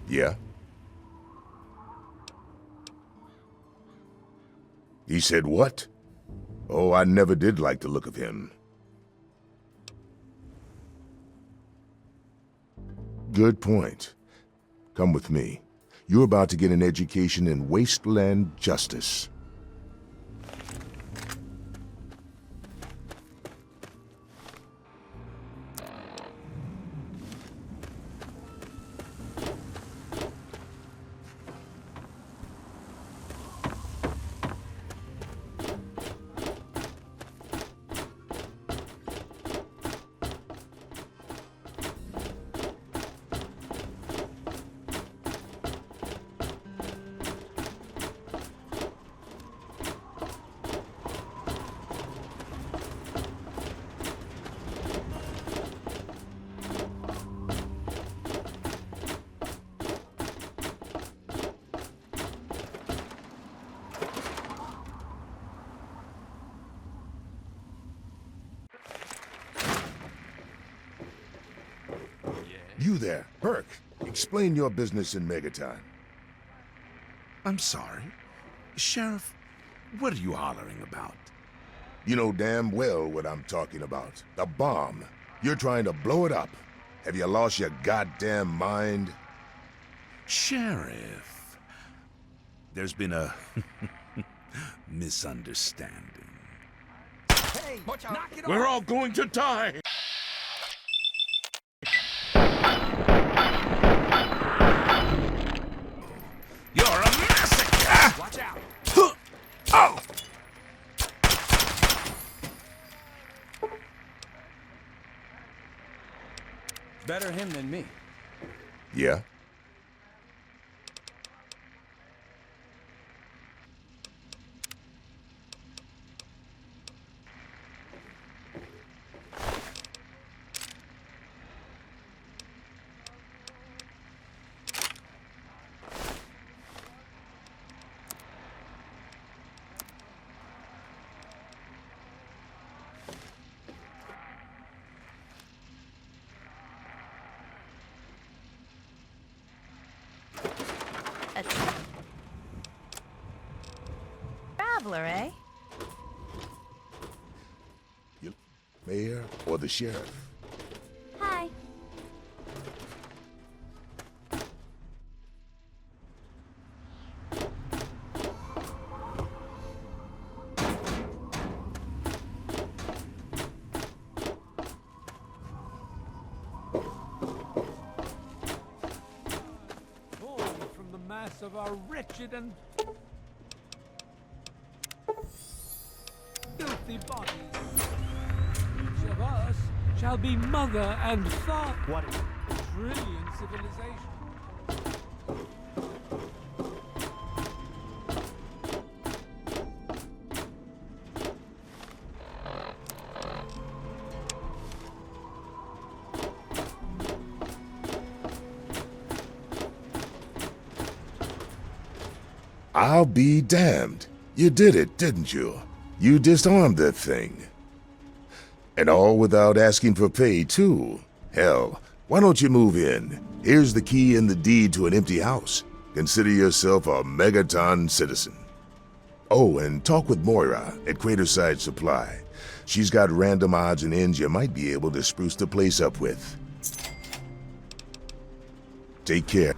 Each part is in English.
Yeah? He said what? Oh, I never did like the look of him. Good point. Come with me. You're about to get an education in wasteland justice. You there, Burke. Explain your business in Megaton. I'm sorry. Sheriff, what are you hollering about? You know damn well what I'm talking about. The bomb. You're trying to blow it up. Have you lost your goddamn mind? Sheriff, there's been a misunderstanding. Hey, watch out. Knock it We're off. all going to die! You're a massacre! Watch out. Oh! Better him than me. Yeah? A traveler, eh? You mayor or the sheriff? Hi. Born from the mass of our wretched and filthy bodies. Each of us shall be mother and father. What is a trillion civilization? I'll be damned. You did it, didn't you? You disarmed that thing. And all without asking for pay, too. Hell, why don't you move in? Here's the key and the deed to an empty house. Consider yourself a Megaton citizen. Oh, and talk with Moira at Craterside Supply. She's got random odds and ends you might be able to spruce the place up with. Take care.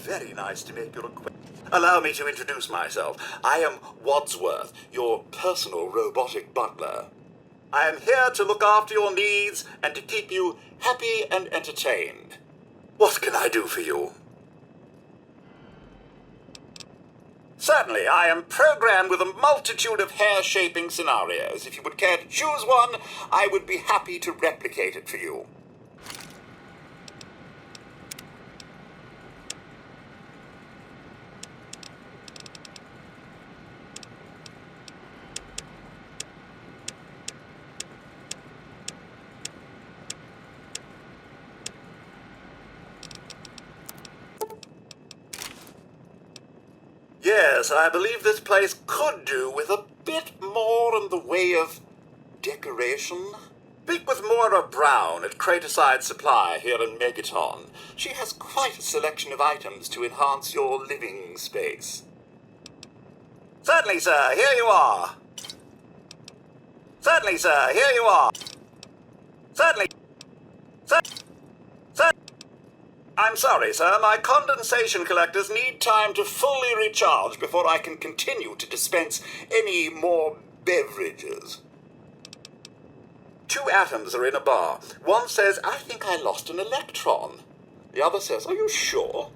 very nice to make your acquaintance. Allow me to introduce myself. I am Wadsworth, your personal robotic butler. I am here to look after your needs and to keep you happy and entertained. What can I do for you? Certainly, I am programmed with a multitude of hair-shaping scenarios. If you would care to choose one, I would be happy to replicate it for you. Yes, I believe this place could do with a bit more in the way of decoration. Speak with Moira Brown at Craterside Supply here in Megaton. She has quite a selection of items to enhance your living space. Certainly, sir, here you are. Certainly, sir, here you are. Certainly. Sir. I'm sorry, sir. My condensation collectors need time to fully recharge before I can continue to dispense any more beverages. 2 atoms are in a bar. One says, I think I lost an electron. The other says, are you sure?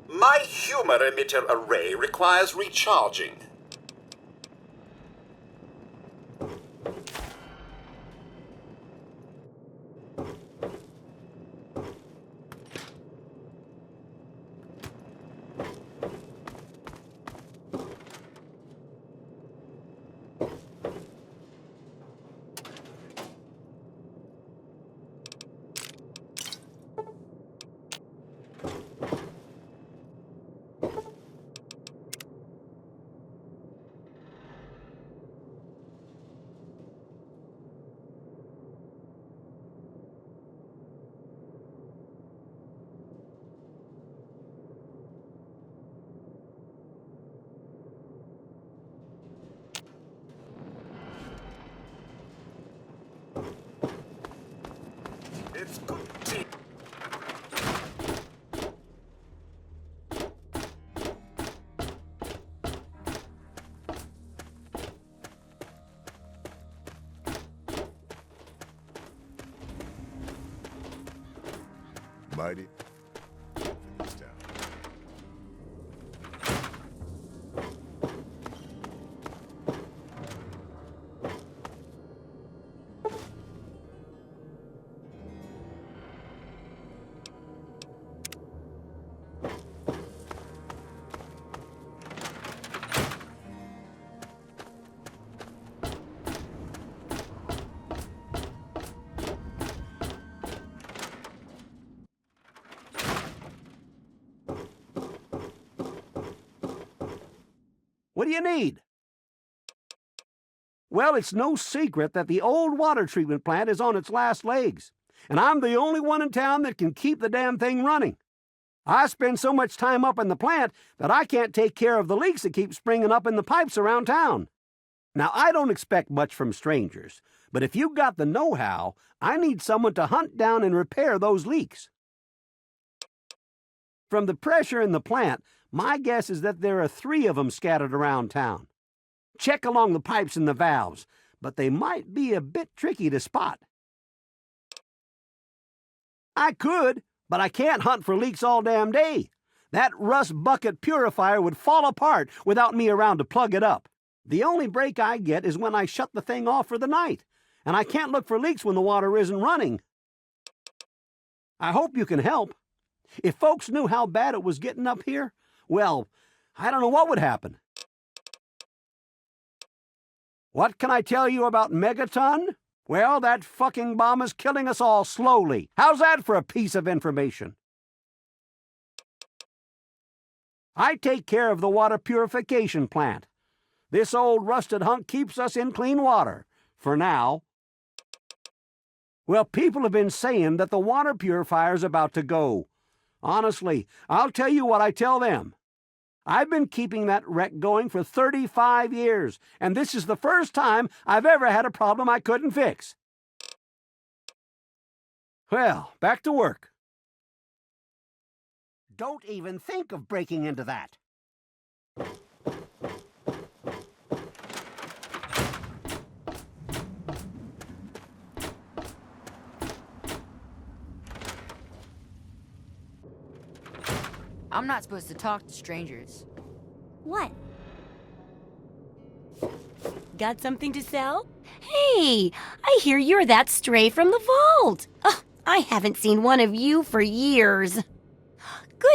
My humor emitter array requires recharging. It's good tea. Mighty. This town. What do you need? Well, it's no secret that the old water treatment plant is on its last legs, and I'm the only one in town that can keep the damn thing running. I spend so much time up in the plant that I can't take care of the leaks that keep springing up in the pipes around town. Now, I don't expect much from strangers, but if you've got the know-how, I need someone to hunt down and repair those leaks. From the pressure in the plant, my guess is that there are 3 of them scattered around town. Check along the pipes and the valves, but they might be a bit tricky to spot. I could, but I can't hunt for leaks all damn day. That rust bucket purifier would fall apart without me around to plug it up. The only break I get is when I shut the thing off for the night, and I can't look for leaks when the water isn't running. I hope you can help. If folks knew how bad it was getting up here, well, I don't know what would happen. What can I tell you about Megaton? Well, that fucking bomb is killing us all slowly. How's that for a piece of information? I take care of the water purification plant. This old rusted hunk keeps us in clean water, for now. Well, people have been saying that the water purifier's about to go. Honestly, I'll tell you what I tell them. I've been keeping that wreck going for 35 years, and this is the first time I've ever had a problem I couldn't fix. Well, back to work. Don't even think of breaking into that. I'm not supposed to talk to strangers. What? Got something to sell? Hey, I hear you're that stray from the vault. Oh, I haven't seen one of you for years.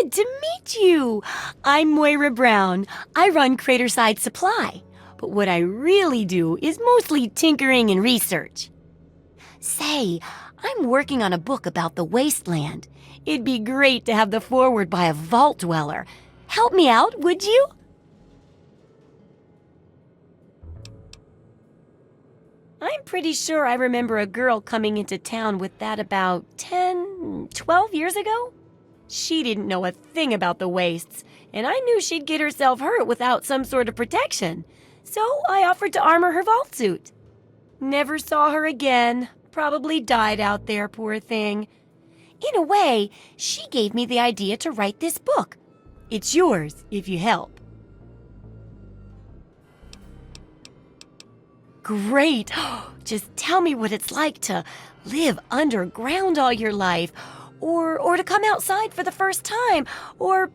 Good to meet you. I'm Moira Brown. I run Craterside Supply. But what I really do is mostly tinkering and research. Say, I'm working on a book about the wasteland. It'd be great to have the foreword by a vault dweller. Help me out, would you? I'm pretty sure I remember a girl coming into town with that about 10, 12 years ago. She didn't know a thing about the wastes, and I knew she'd get herself hurt without some sort of protection. So I offered to armor her vault suit. Never saw her again. Probably died out there, poor thing. In a way, she gave me the idea to write this book. It's yours if you help. Great! Just tell me what it's like to live underground all your life, or to come outside for the first time, or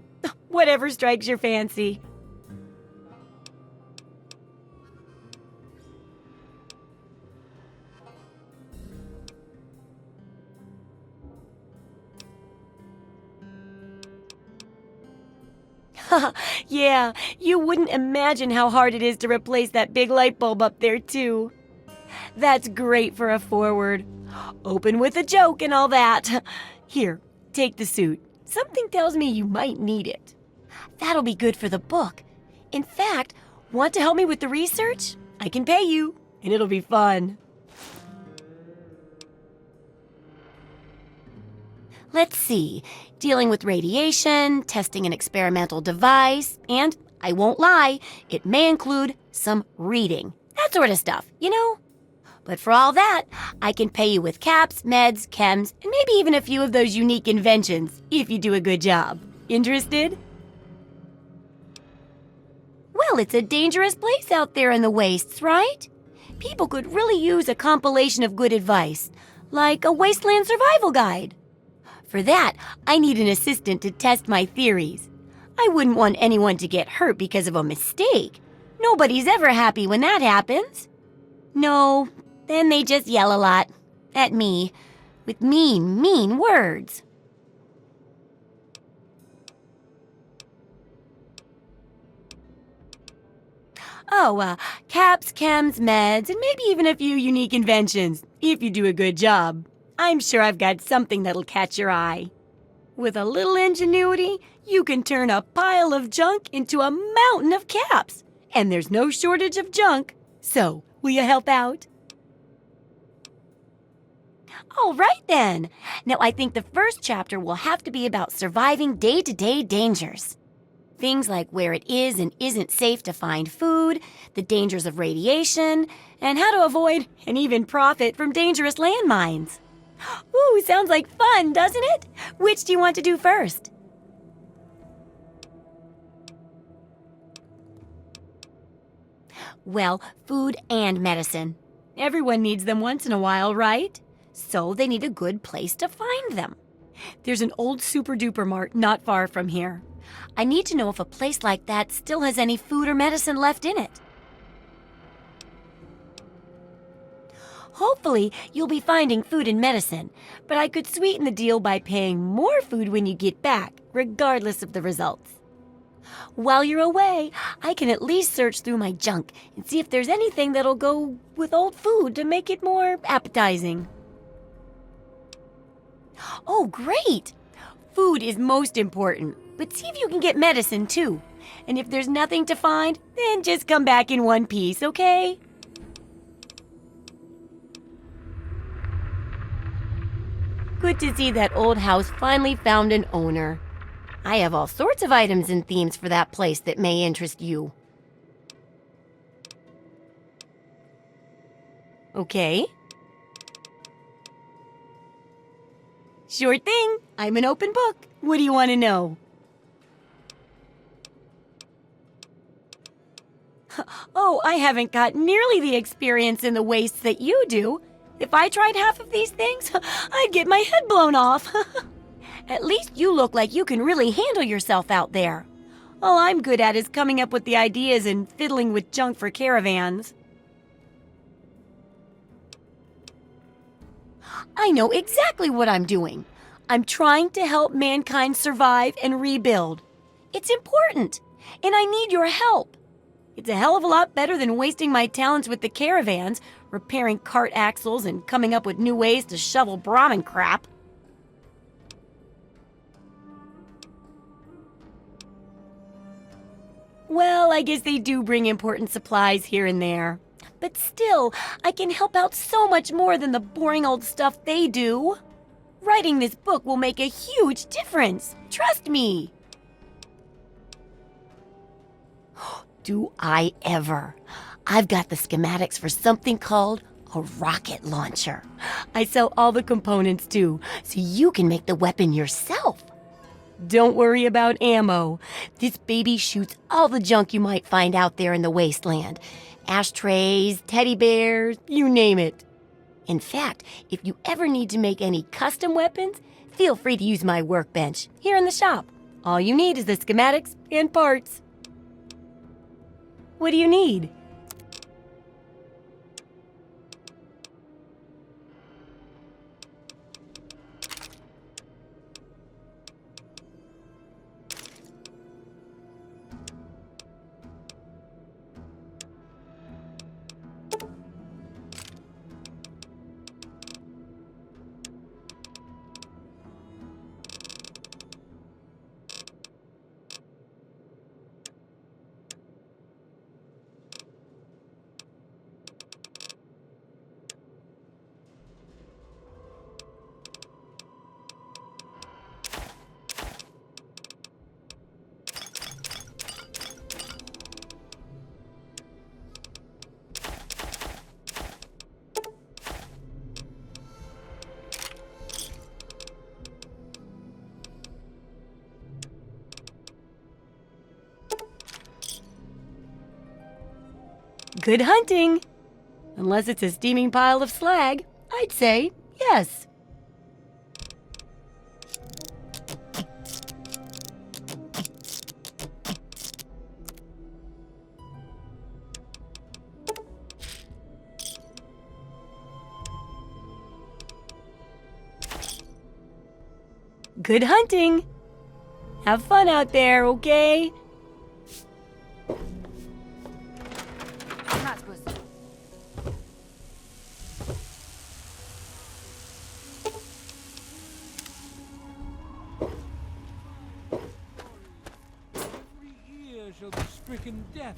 whatever strikes your fancy. Yeah, you wouldn't imagine how hard it is to replace that big light bulb up there, too. That's great for a foreword. Open with a joke and all that. Here, take the suit. Something tells me you might need it. That'll be good for the book. In fact, want to help me with the research? I can pay you, and it'll be fun. Let's see. Dealing with radiation, testing an experimental device, and, I won't lie, it may include some reading. That sort of stuff, you know? But for all that, I can pay you with caps, meds, chems, and maybe even a few of those unique inventions, if you do a good job. Interested? Well, it's a dangerous place out there in the wastes, right? People could really use a compilation of good advice, like a wasteland survival guide. For that, I need an assistant to test my theories. I wouldn't want anyone to get hurt because of a mistake. Nobody's ever happy when that happens. No, then they just yell a lot. At me. With mean, mean words. Oh, caps, chems, meds, and maybe even a few unique inventions, if you do a good job. I'm sure I've got something that'll catch your eye. With a little ingenuity, you can turn a pile of junk into a mountain of caps. And there's no shortage of junk. So, will you help out? All right, then. Now, I think the first chapter will have to be about surviving day-to-day dangers. Things like where it is and isn't safe to find food, the dangers of radiation, and how to avoid and even profit from dangerous landmines. Ooh, sounds like fun, doesn't it? Which do you want to do first? Well, food and medicine. Everyone needs them once in a while, right? So they need a good place to find them. There's an old super-duper mart not far from here. I need to know if a place like that still has any food or medicine left in it. Hopefully, you'll be finding food and medicine, but I could sweeten the deal by paying more food when you get back, regardless of the results. While you're away, I can at least search through my junk and see if there's anything that'll go with old food to make it more appetizing. Oh, great! Food is most important, but see if you can get medicine too. And if there's nothing to find, then just come back in one piece, okay? Good to see that old house finally found an owner. I have all sorts of items and themes for that place that may interest you. Okay. Sure thing. I'm an open book. What do you want to know? Oh, I haven't got nearly the experience in the wastes that you do. If I tried half of these things, I'd get my head blown off. At least you look like you can really handle yourself out there. All I'm good at is coming up with the ideas and fiddling with junk for caravans. I know exactly what I'm doing. I'm trying to help mankind survive and rebuild. It's important, and I need your help. It's a hell of a lot better than wasting my talents with the caravans, repairing cart axles and coming up with new ways to shovel Brahmin crap. Well, I guess they do bring important supplies here and there. But still, I can help out so much more than the boring old stuff they do. Writing this book will make a huge difference. Trust me. Do I ever? I've got the schematics for something called a rocket launcher. I sell all the components too, so you can make the weapon yourself. Don't worry about ammo. This baby shoots all the junk you might find out there in the wasteland. Ashtrays, teddy bears, you name it. In fact, if you ever need to make any custom weapons, feel free to use my workbench here in the shop. All you need is the schematics and parts. What do you need? Good hunting! Unless it's a steaming pile of slag, I'd say yes. Good hunting! Have fun out there, okay? I'm not supposed to. Every ear shall be stricken deaf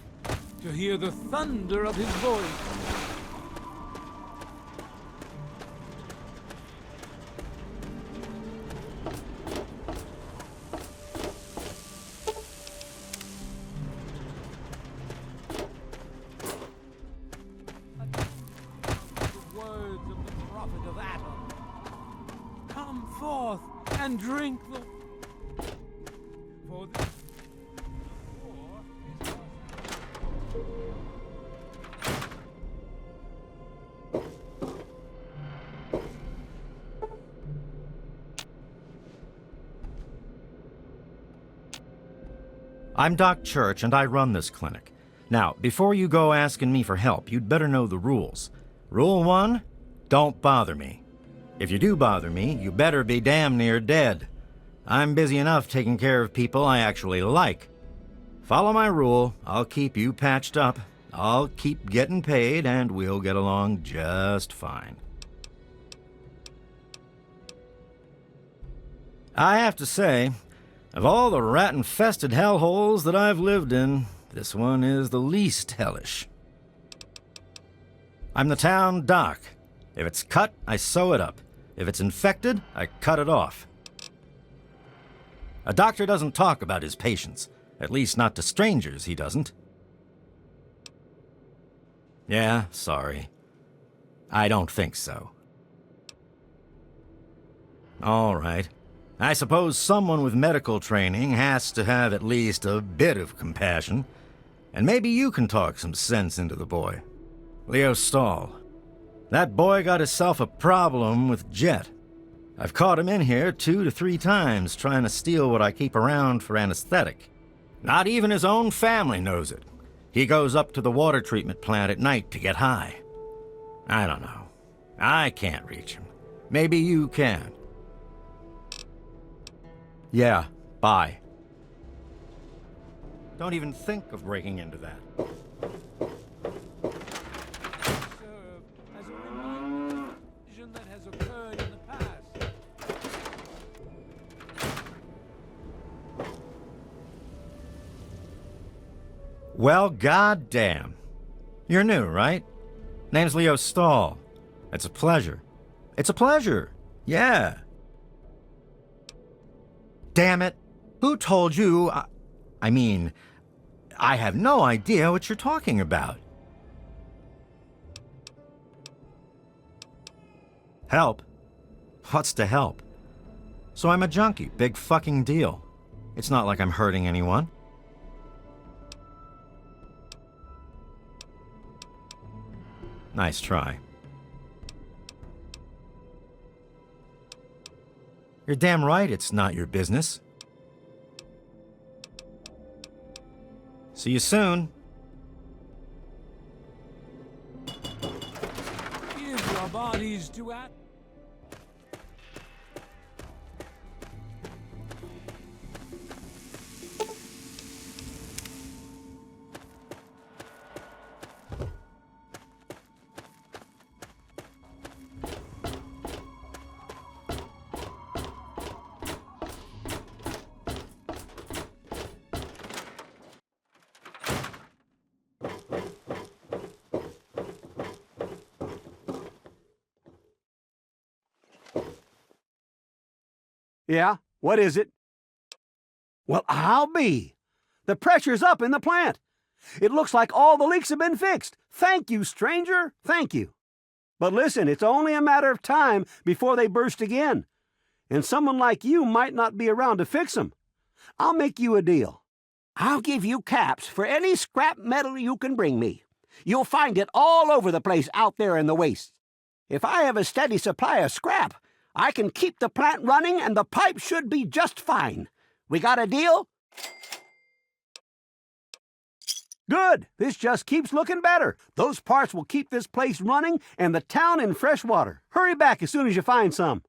to hear the thunder of his voice. The words of the prophet of Adam. Come forth and drink the... For this war is I'm Doc Church, and I run this clinic. Now, before you go asking me for help, you'd better know the rules. Rule 1, don't bother me. If you do bother me, you better be damn near dead. I'm busy enough taking care of people I actually like. Follow my rule, I'll keep you patched up, I'll keep getting paid, and we'll get along just fine. I have to say, of all the rat-infested hellholes that I've lived in, this one is the least hellish. I'm the town doc. If it's cut, I sew it up. If it's infected, I cut it off. A doctor doesn't talk about his patients. At least not to strangers, he doesn't. Yeah, sorry. I don't think so. All right. I suppose someone with medical training has to have at least a bit of compassion. And maybe you can talk some sense into the boy. Leo Stahl. That boy got himself a problem with Jet. I've caught him in here 2 to 3 times trying to steal what I keep around for anesthetic. Not even his own family knows it. He goes up to the water treatment plant at night to get high. I don't know. I can't reach him. Maybe you can. Yeah, bye. Don't even think of breaking into that. Serve as a reminder of the vision that has occurred in the past. Well, goddamn. You're new, right? Name's Leo Stahl. It's a pleasure. It's a pleasure. Yeah. Damn it. Who told you? I mean, I have no idea what you're talking about. Help? What's to help? So I'm a junkie. Big fucking deal. It's not like I'm hurting anyone. Nice try. You're damn right it's not your business. See you soon. Give your bodies to act. Yeah? What is it? Well, I'll be. The pressure's up in the plant. It looks like all the leaks have been fixed. Thank you, stranger. Thank you. But listen, it's only a matter of time before they burst again. And someone like you might not be around to fix them. I'll make you a deal. I'll give you caps for any scrap metal you can bring me. You'll find it all over the place out there in the wastes. If I have a steady supply of scrap, I can keep the plant running and the pipe should be just fine. We got a deal? Good. This just keeps looking better. Those parts will keep this place running and the town in fresh water. Hurry back as soon as you find some.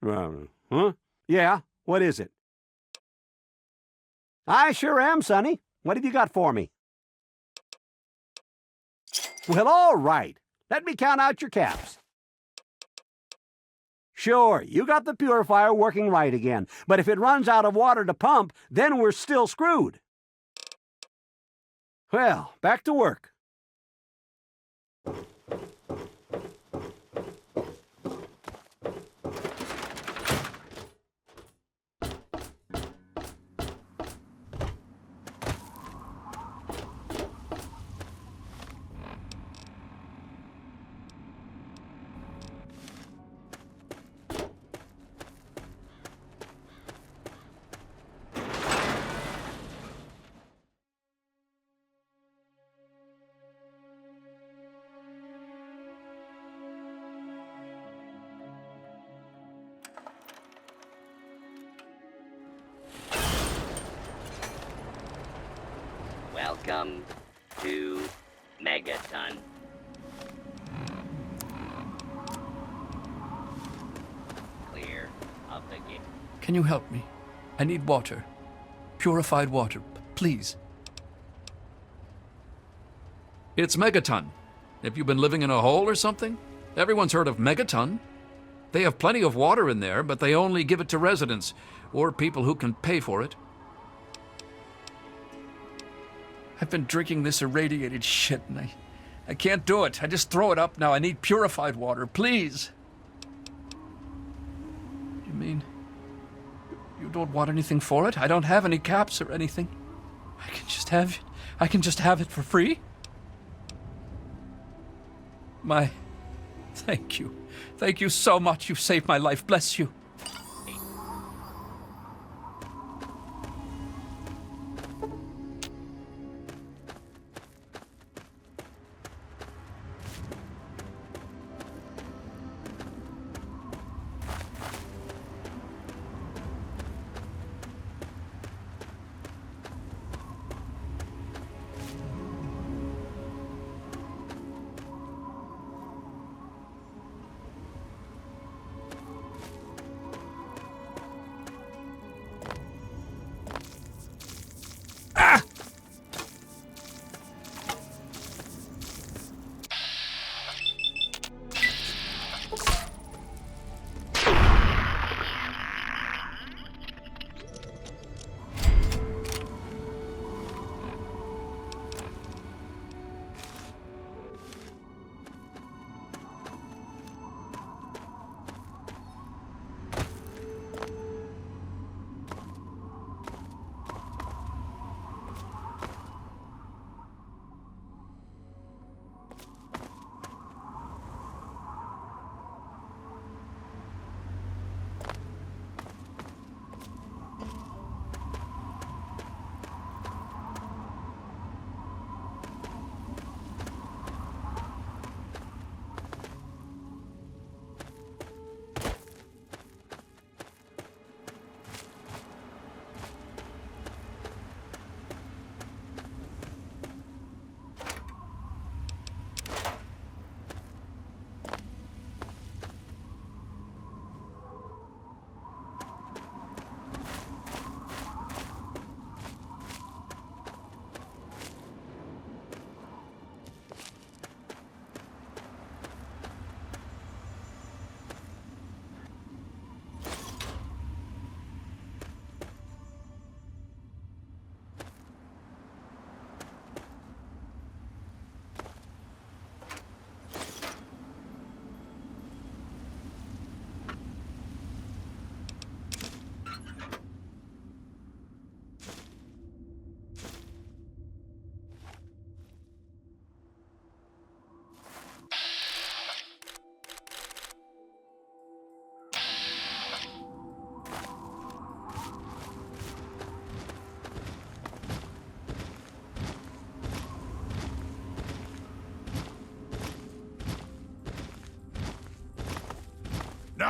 Huh? Yeah, what is it? I sure am, Sonny. What have you got for me? Well, all right. Let me count out your caps. Sure, you got the purifier working right again, but if it runs out of water to pump, then we're still screwed. Well, back to work. Welcome to Megaton. Clear of the gate. Can you help me? I need water. Purified water, please. It's Megaton. Have you been living in a hole or something? Everyone's heard of Megaton. They have plenty of water in there, but they only give it to residents or people who can pay for it. I've been drinking this irradiated shit, and I can't do it. I just throw it up now. I need purified water, please. You mean you don't want anything for it? I don't have any caps or anything. I can just have it for free? Thank you. Thank you so much. You've saved my life. Bless you.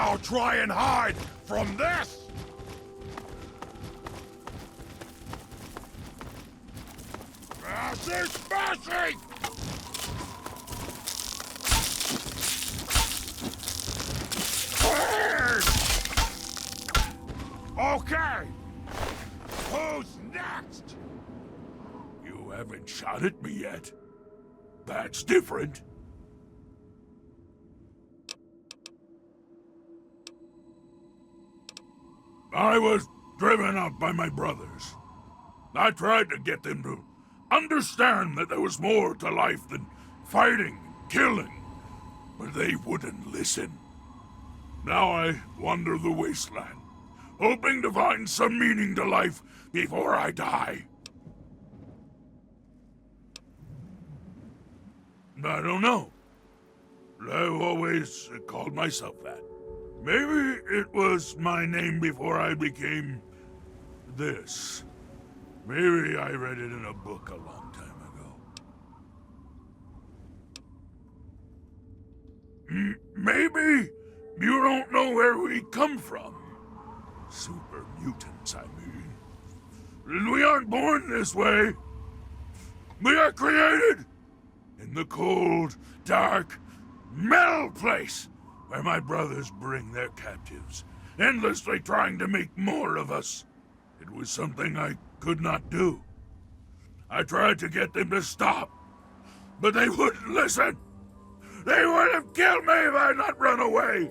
Now try and hide from this! This smashing! Okay! Who's next? You haven't shot at me yet. That's different. I was driven out by my brothers. I tried to get them to understand that there was more to life than fighting and killing, but they wouldn't listen. Now I wander the wasteland, hoping to find some meaning to life before I die. I don't know. I've always called myself that. Maybe it was my name before I became this. Maybe I read it in a book a long time ago. Maybe you don't know where we come from. Super mutants, I mean. We aren't born this way. We are created in the cold, dark, metal place where my brothers bring their captives, endlessly trying to make more of us. It was something I could not do. I tried to get them to stop, but they wouldn't listen. They would have killed me if I had not run away.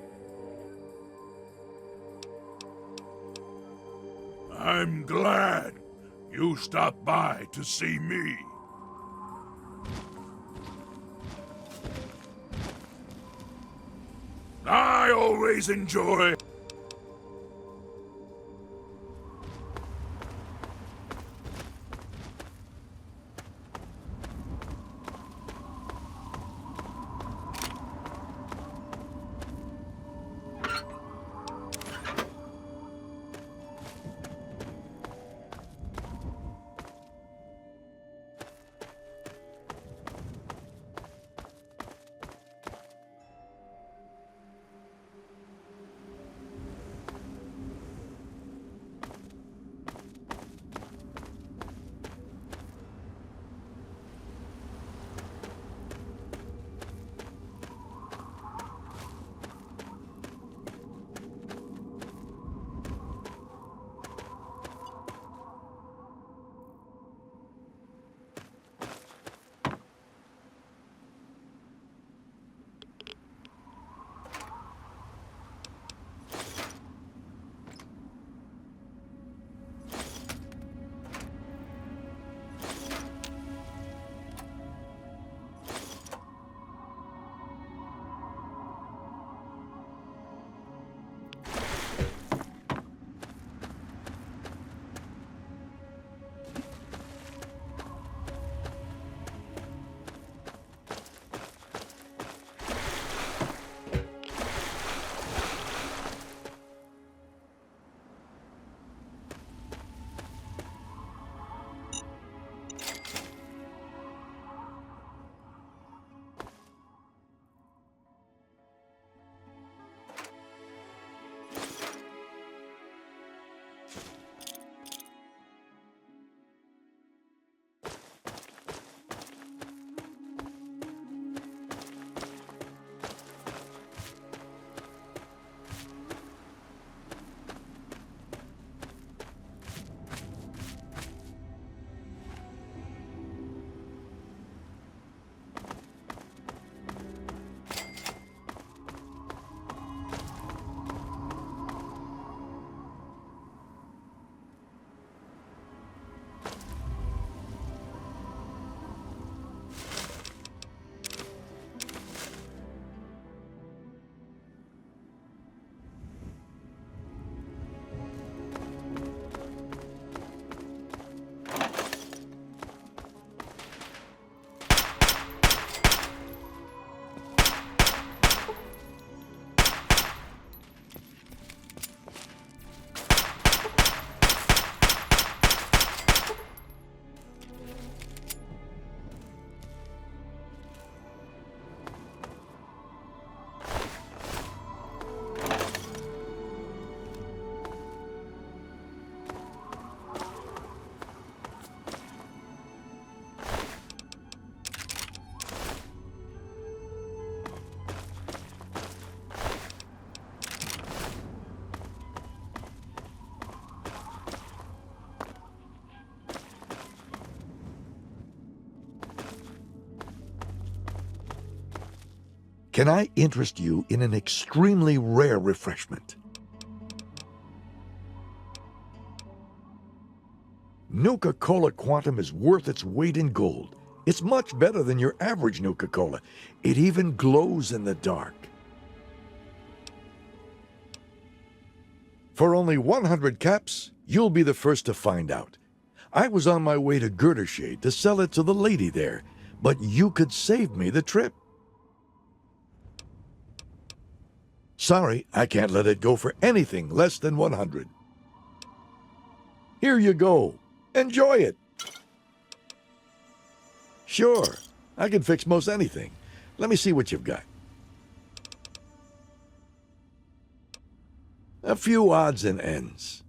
I'm glad you stopped by to see me. I always enjoy... Can I interest you in an extremely rare refreshment? Nuka-Cola Quantum is worth its weight in gold. It's much better than your average Nuka-Cola. It even glows in the dark. For only 100 caps, you'll be the first to find out. I was on my way to Girdershade to sell it to the lady there, but you could save me the trip. Sorry, I can't let it go for anything less than 100. Here you go. Enjoy it. Sure, I can fix most anything. Let me see what you've got. A few odds and ends.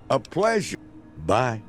A pleasure. Bye.